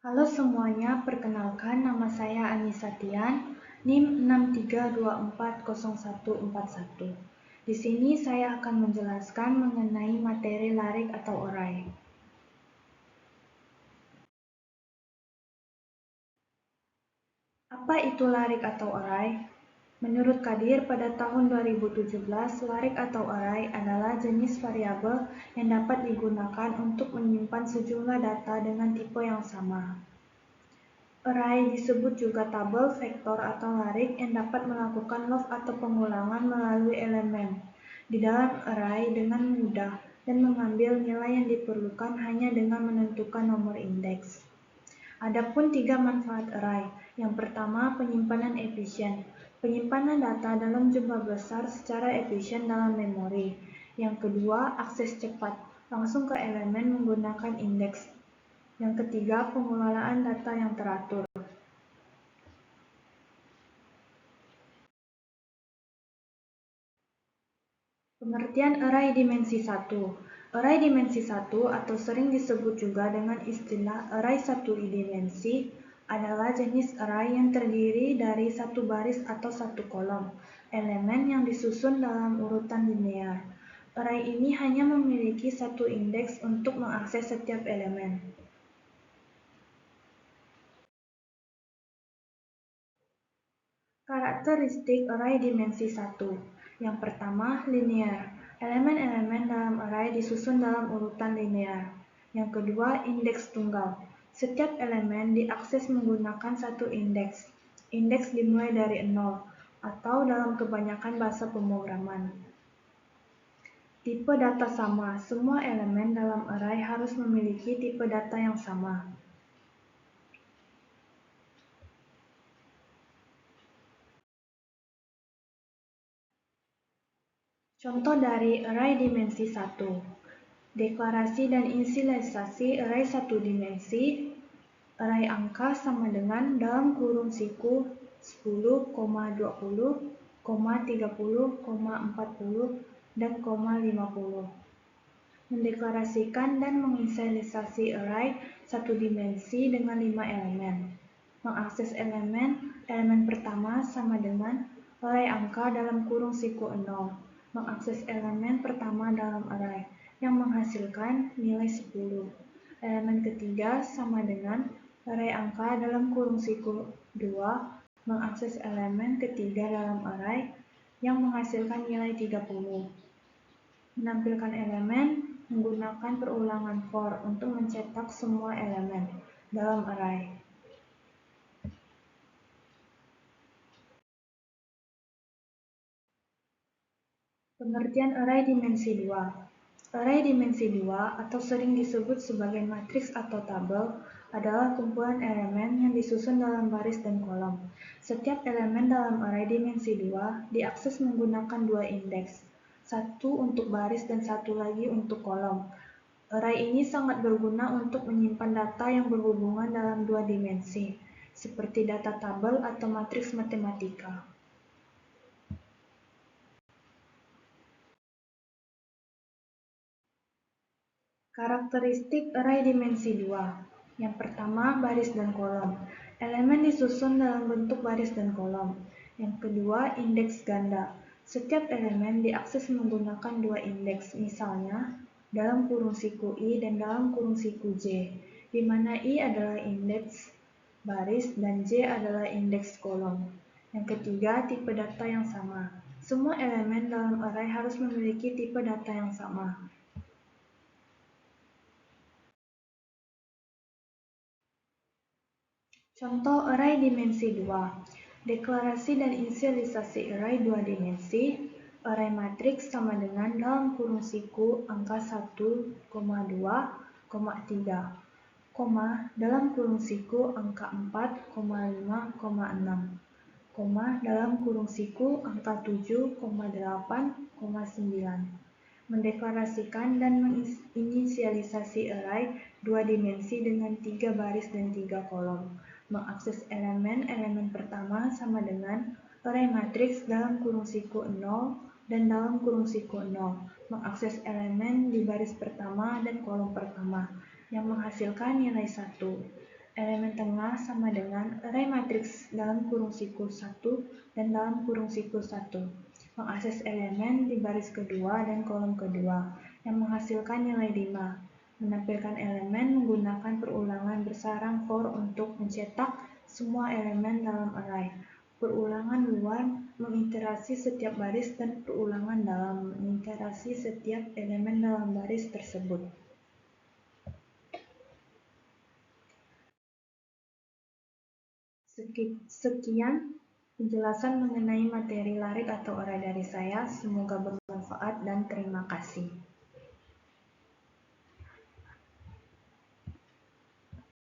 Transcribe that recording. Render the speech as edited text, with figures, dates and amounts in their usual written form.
Halo semuanya, perkenalkan nama saya Anissa Tian, NIM 63240141. Di sini saya akan menjelaskan mengenai materi larik atau orai. Apa itu larik atau orai? Menurut Kadir, pada tahun 2017, larik atau orai adalah jenis variabel yang dapat digunakan untuk menyimpan sejumlah data dengan tipe yang sama. Array disebut juga tabel, vektor, atau larik yang dapat melakukan love atau pengulangan melalui elemen di dalam array dengan mudah dan mengambil nilai yang diperlukan hanya dengan menentukan nomor indeks. Adapun tiga manfaat array. Yang pertama, penyimpanan efisien. Penyimpanan data dalam jumlah besar secara efisien dalam memori. Yang kedua, akses cepat. Langsung ke elemen menggunakan indeks. Yang ketiga, pengelolaan data yang teratur. Pengertian array dimensi 1. Array dimensi 1 atau sering disebut juga dengan istilah array satu dimensi adalah jenis array yang terdiri dari satu baris atau satu kolom elemen yang disusun dalam urutan linear. Array ini hanya memiliki satu indeks untuk mengakses setiap elemen. Karakteristik array dimensi 1. Yang pertama, linear. Elemen-elemen dalam array disusun dalam urutan linear. Yang kedua, indeks tunggal. Setiap elemen diakses menggunakan satu indeks. Indeks dimulai dari 0, atau dalam kebanyakan bahasa pemrograman. Tipe data sama. Semua elemen dalam array harus memiliki tipe data yang sama. Contoh dari array dimensi 1. Deklarasi dan inisialisasi array satu dimensi. Array angka sama dengan dalam kurung siku 10, 20, 30, 40, dan 50. Mendeklarasikan dan menginisialisasi array satu dimensi dengan 5 elemen. Mengakses elemen pertama sama dengan array angka dalam kurung siku 0. Mengakses elemen pertama dalam array yang menghasilkan nilai 10. Elemen ketiga sama dengan array angka dalam kurung siku 2. Mengakses elemen ketiga dalam array yang menghasilkan nilai 30. Menampilkan elemen menggunakan perulangan for untuk mencetak semua elemen dalam array. Pengertian array dimensi 2. Array dimensi 2 atau sering disebut sebagai matriks atau tabel adalah kumpulan elemen yang disusun dalam baris dan kolom. Setiap elemen dalam array dimensi 2 diakses menggunakan dua indeks, satu untuk baris dan satu lagi untuk kolom. Array ini sangat berguna untuk menyimpan data yang berhubungan dalam dua dimensi, seperti data tabel atau matriks matematika. Karakteristik array dimensi 2. Yang pertama, baris dan kolom. Elemen disusun dalam bentuk baris dan kolom. Yang kedua, indeks ganda. Setiap elemen diakses menggunakan dua indeks, misalnya dalam kurung siku I dan dalam kurung siku J, di mana I adalah indeks baris dan J adalah indeks kolom. Yang ketiga, tipe data yang sama. Semua elemen dalam array harus memiliki tipe data yang sama. Contoh array dimensi 2. Deklarasi dan inisialisasi array dua dimensi. Array matriks sama dengan dalam kurung siku angka 1, 2, 3, dalam kurung siku angka 4, 5, 6, dalam kurung siku angka 7, 8, 9. Mendeklarasikan dan menginisialisasi array dua dimensi dengan 3 baris dan 3 kolom. Mengakses elemen pertama sama dengan array matriks dalam kurung siku 0 dan dalam kurung siku 0. Mengakses elemen di baris pertama dan kolom pertama yang menghasilkan nilai 1. Elemen tengah sama dengan array matriks dalam kurung siklus 1 dan dalam kurung siklus 1. Mengakses elemen di baris kedua dan kolom kedua yang menghasilkan nilai 5. Menampilkan elemen menggunakan perulangan bersarang for untuk mencetak semua elemen dalam array. Perulangan luar mengiterasi setiap baris dan perulangan dalam mengiterasi setiap elemen dalam baris tersebut. Sekian penjelasan mengenai materi larik atau array dari saya. Semoga bermanfaat dan terima kasih.